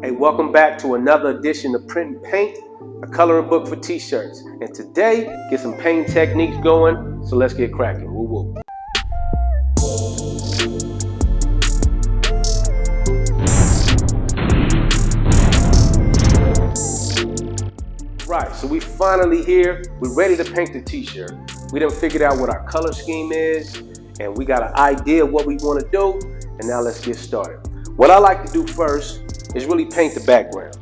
Hey, welcome back to another edition of Print and Paint, a coloring book for t-shirts. And today, get some paint techniques going, so let's get cracking. Woo woo. Right, so we finally here. We're ready to paint the t-shirt. We done figured out what our color scheme is, and we got an idea of what we want to do, and now let's get started. What I like to do first is really paint the background.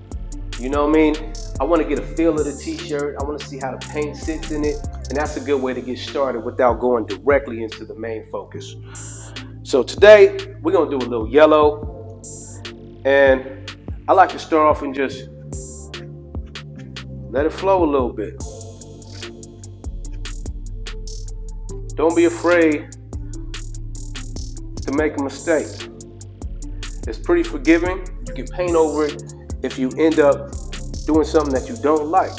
You know what I mean? I want to get a feel of the t-shirt. I want to see how the paint sits in it, and that's a good way to get started without going directly into the main focus. So today, we're going to do a little yellow, and I like to start off and just let it flow a little bit. Don't be afraid to make a mistake. It's pretty forgiving. You can paint over it if you end up doing something that you don't like.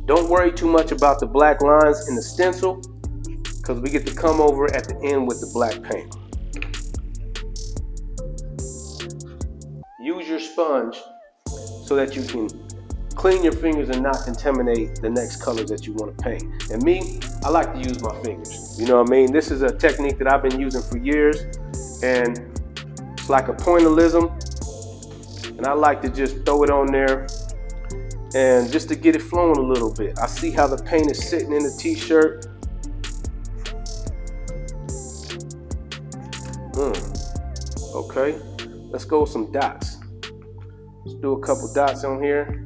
Don't worry too much about the black lines in the stencil, because we get to come over at the end with the black paint. Use your sponge so that you can clean your fingers and not contaminate the next colors that you want to paint. And me, I like to use my fingers. You know what I mean? This is a technique that I've been using for years, and it's like a pointillism. And I like to just throw it on there and just to get it flowing a little bit. I see how the paint is sitting in the t-shirt. Okay, let's go with some dots. Let's do a couple dots on here.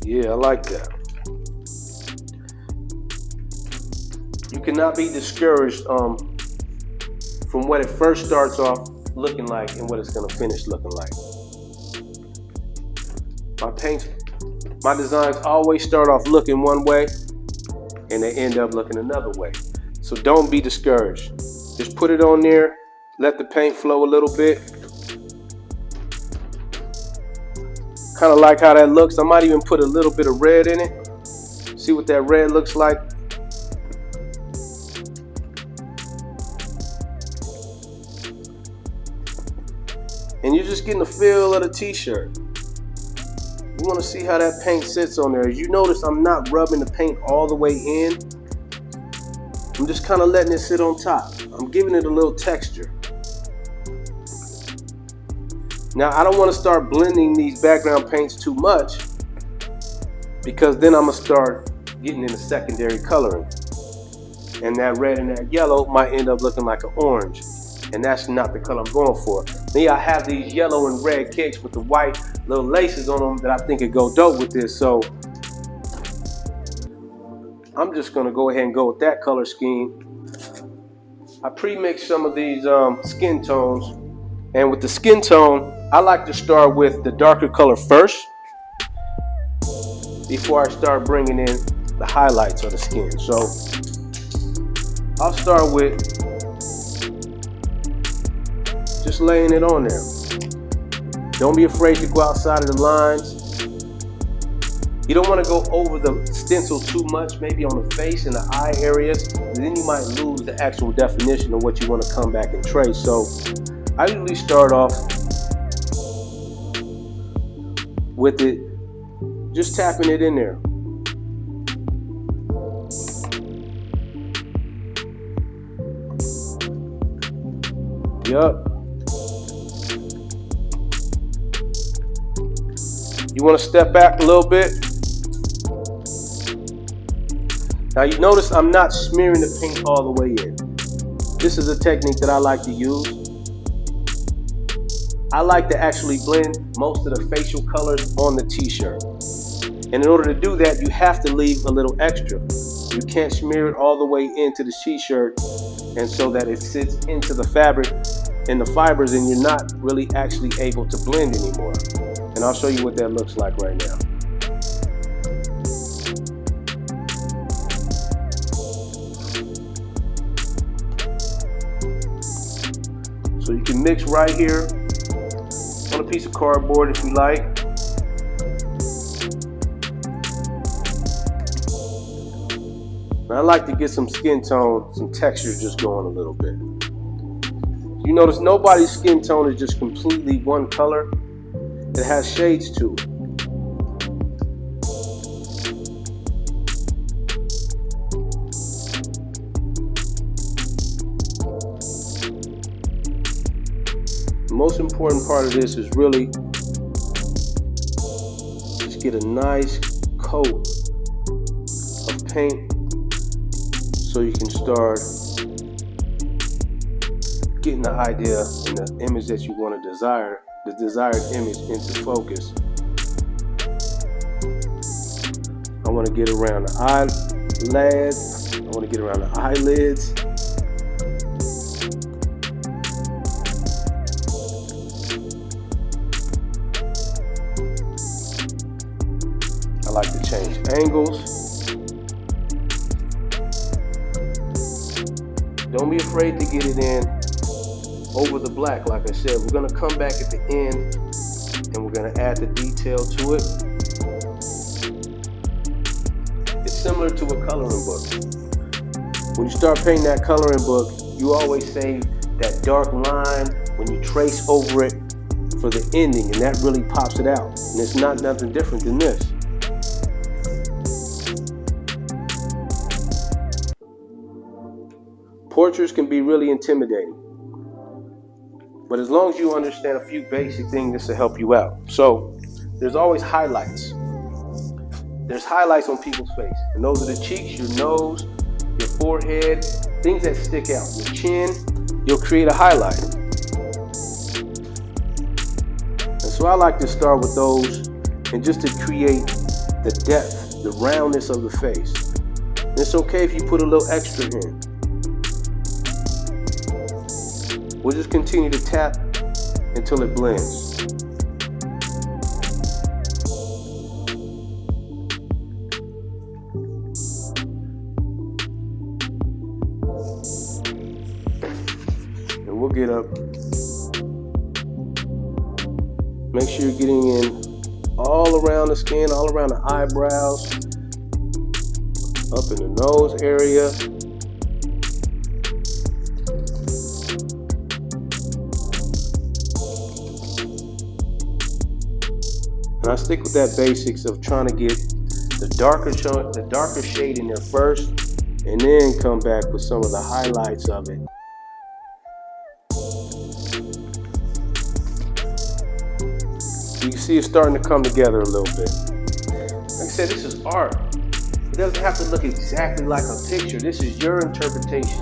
Yeah, I like that. You cannot be discouraged from what it first starts off looking like and what it's going to finish looking like. My designs always start off looking one way and they end up looking another way. So don't be discouraged. Just put it on there, let the paint flow a little bit. Kind of like how that looks. I might even put a little bit of red in it. See what that red looks like. And you're just getting a feel of the t-shirt. You want to see how that paint sits on there. As you notice, I'm not rubbing the paint all the way in. I'm just kind of letting it sit on top. I'm giving it a little texture. Now, I don't want to start blending these background paints too much, because then I'm going to start getting into secondary coloring. And that red and that yellow might end up looking like an orange. And that's not the color I'm going for. Me, I have these yellow and red kicks with the white little laces on them that I think would go dope with this. So I'm just going to go ahead and go with that color scheme. I pre-mixed some of these skin tones. And with the skin tone, I like to start with the darker color first before I start bringing in the highlights of the skin. So I'll start with just laying it on there. Don't be afraid to go outside of the lines. You don't want to go over the stencil too much, maybe on the face and the eye areas, and then you might lose the actual definition of what you want to come back and trace. So I usually start off with it, just tapping it in there. Yup. You want to step back a little bit. Now you notice I'm not smearing the paint all the way in. This is a technique that I like to use. I like to actually blend most of the facial colors on the t-shirt. And in order to do that, you have to leave a little extra. You can't smear it all the way into the t-shirt and so that it sits into the fabric and the fibers, and you're not really actually able to blend anymore. And I'll show you what that looks like right now. So you can mix right here on a piece of cardboard if you like. I like to get some skin tone, some texture just going a little bit. You notice nobody's skin tone is just completely one color. It has shades too. The most important part of this is really just get a nice coat of paint so you can start getting the idea and the image that you want to desire, the desired image, into focus. I want to get around the eyelids. I want to get around the eyelids. I like to change angles. Don't be afraid to get it in over the black. Like I said, we're going to come back at the end and we're going to add the detail to it. It's similar to a coloring book. When you start painting that coloring book, you always save that dark line when you trace over it for the ending, and that really pops it out. And it's not nothing different than this. Portraits can be really intimidating, but as long as you understand a few basic things, this will help you out. So there's always highlights. There's highlights on people's face, and those are the cheeks, your nose, your forehead, things that stick out. Your chin, you'll create a highlight. And so I like to start with those, and just to create the depth, the roundness of the face. And it's okay if you put a little extra in. We'll just continue to tap until it blends. And we'll get up. Make sure you're getting in all around the skin, all around the eyebrows, up in the nose area. And I stick with that basics of trying to get the darker shade in there first, and then come back with some of the highlights of it. You can see it's starting to come together a little bit. Like I said, this is art. It doesn't have to look exactly like a picture. This is your interpretation.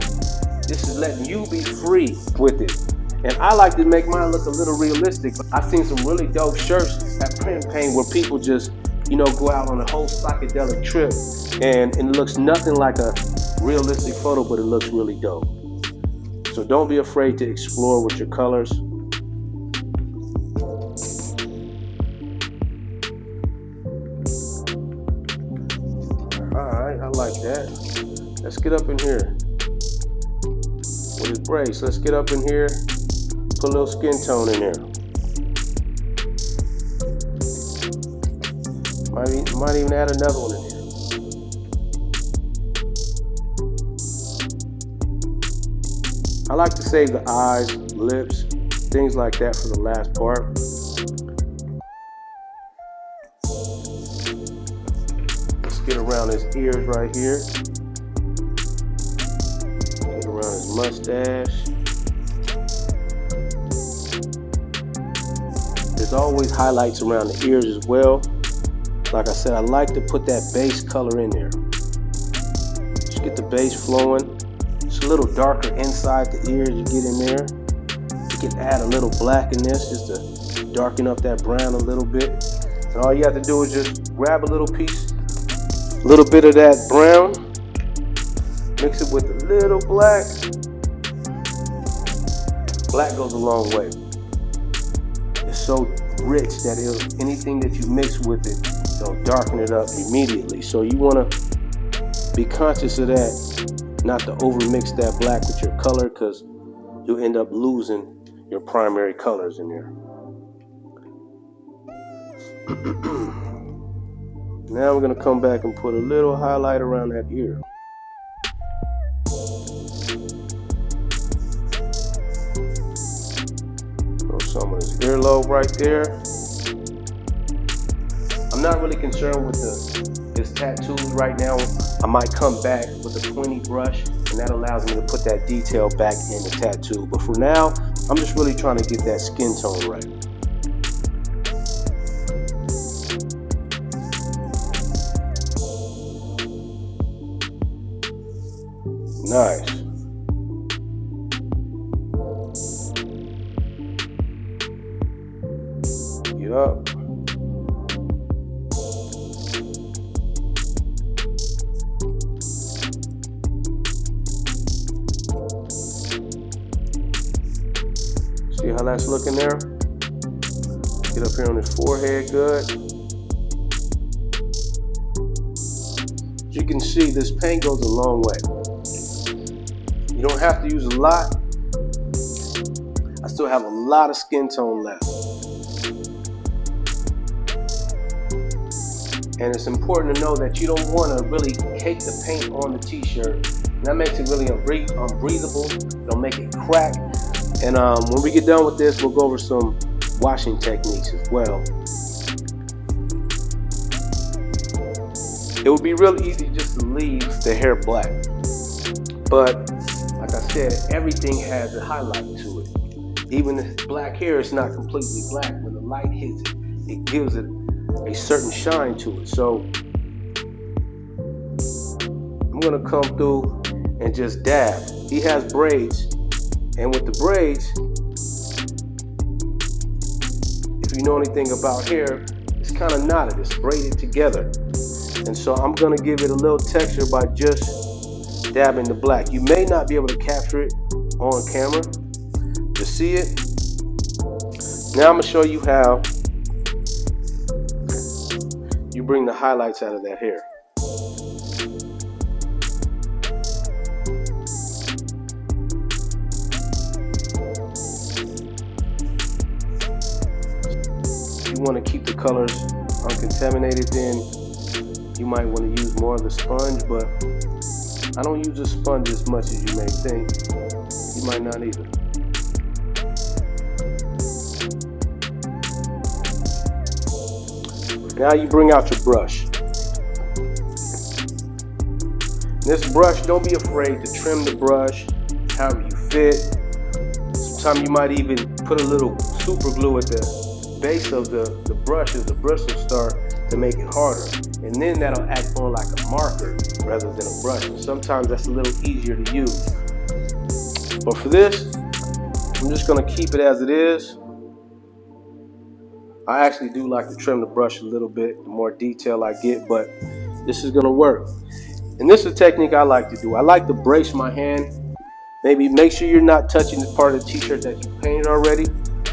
This is letting you be free with it. And I like to make mine look a little realistic. I've seen some really dope shirts at Print Paint where people just, go out on a whole psychedelic trip, and it looks nothing like a realistic photo, but it looks really dope. So don't be afraid to explore with your colors. Alright, I like that. Let's get up in here. With his brace, let's get up in here. Put a little skin tone in there. Might even add another one in here. I like to save the eyes, lips, things like that for the last part. Let's get around his ears right here. Get around his mustache. There's always highlights around the ears as well. Like I said, I like to put that base color in there. Just get the base flowing. It's a little darker inside the ears. You get in there. You can add a little black in this just to darken up that brown a little bit. And all you have to do is just grab a little piece, a little bit of that brown, mix it with a little black. Black goes a long way. It's so rich that anything that you mix with it, it'll darken it up immediately. So you want to be conscious of that, not to overmix that black with your color, because you'll end up losing your primary colors in there. Now we're going to come back and put a little highlight around that ear. some of this earlobe right there. I'm not really concerned with his tattoos right now. I might come back with a 20 brush, and that allows me to put that detail back in the tattoo. But for now, I'm just really trying to get that skin tone right. Nice. Yup. See how that's looking there? Get up here on his forehead good. As you can see, this paint goes a long way. You don't have to use a lot. I still have a lot of skin tone left. And it's important to know that you don't want to really cake the paint on the t-shirt. That makes it really unbreathable. It'll make it crack. And when we get done with this, we'll go over some washing techniques as well. It would be real easy just to leave the hair black. But like I said, everything has a highlight to it. Even if black hair is not completely black, when the light hits it, it gives it a certain shine to it. So I'm gonna come through and just dab. He has braids, and with the braids, if you know anything about hair, it's kind of knotted, it's braided together. And so I'm gonna give it a little texture by just dabbing the black. You may not be able to capture it on camera to see it. Now I'm gonna show you how you bring the highlights out of that hair. If you want to keep the colors uncontaminated, then you might want to use more of the sponge, but I don't use a sponge as much as you may think. You might not either. Now you bring out your brush. This brush, don't be afraid to trim the brush however you fit. Sometimes you might even put a little super glue at the base of the brush as the bristle start to make it harder. And then that'll act more like a marker rather than a brush. And sometimes that's a little easier to use. But for this, I'm just gonna keep it as it is. I actually do like to trim the brush a little bit, the more detail I get, but this is gonna work. And this is a technique I like to do. I like to brace my hand. Maybe make sure you're not touching the part of the t-shirt that you painted already,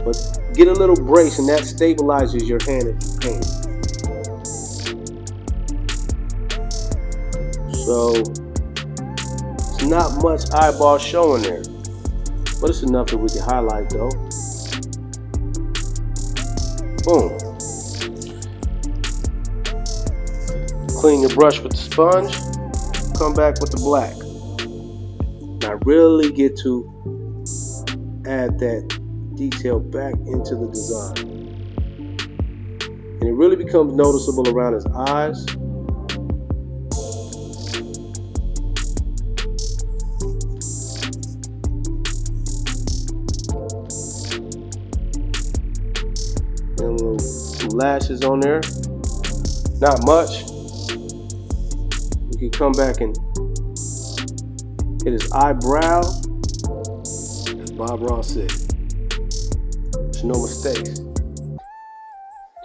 but get a little brace and that stabilizes your hand as you paint. So it's not much eyeball showing there, but it's enough that we can highlight though. Boom. Clean your brush with the sponge, come back with the black. Now really get to add that detail back into the design. And it really becomes noticeable around his eyes. And little lashes on there. Not much. We can come back and hit his eyebrow. As Bob Ross said, there's no mistakes,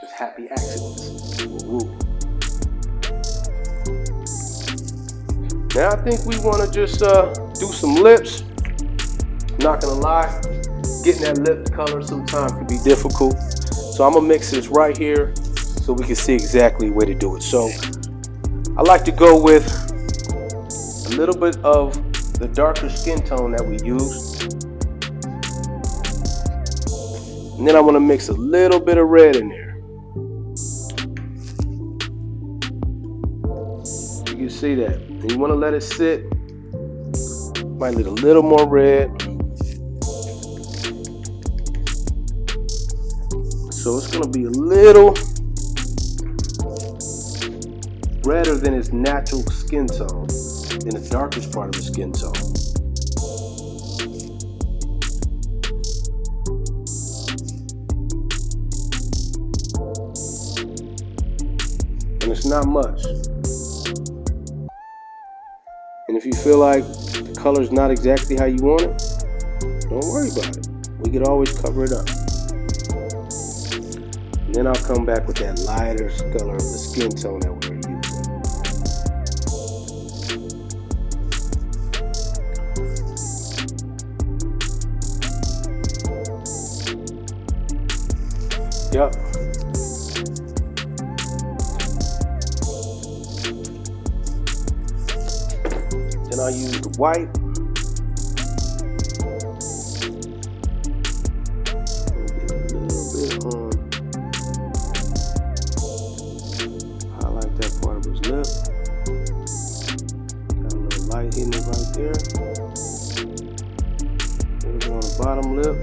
just happy accidents. Woo. Now I think we want to just do some lips. Not gonna lie, getting that lip color sometimes can be difficult. So I'm gonna mix this right here so we can see exactly where to do it. So I like to go with a little bit of the darker skin tone that we use. And then I want to mix a little bit of red in there. You can see that. And you want to let it sit. Might need a little more red. So it's gonna be a little redder than its natural skin tone, in the darkest part of the skin tone. And it's not much. And if you feel like the color's not exactly how you want it, don't worry about it. We could always cover it up. And then I'll come back with that lighter color of the skin tone that we're using. Yep. Then I'll use the white. Get a little bit on. Highlight that part of his lip. Got a little light hitting it right there. A little bit on the bottom lip.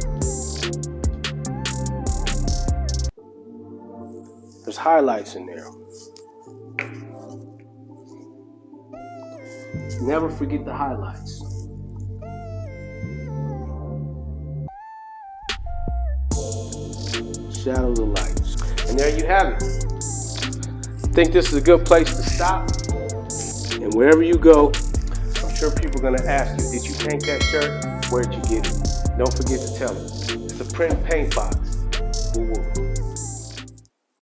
There's highlights in there. Never forget the highlights. Shadows and lights. And there you have it. I think this is a good place to stop. And wherever you go, I'm sure people are gonna ask you, did you paint that shirt? Where'd you get it? Don't forget to tell them. It's a print paint box. Woo woo.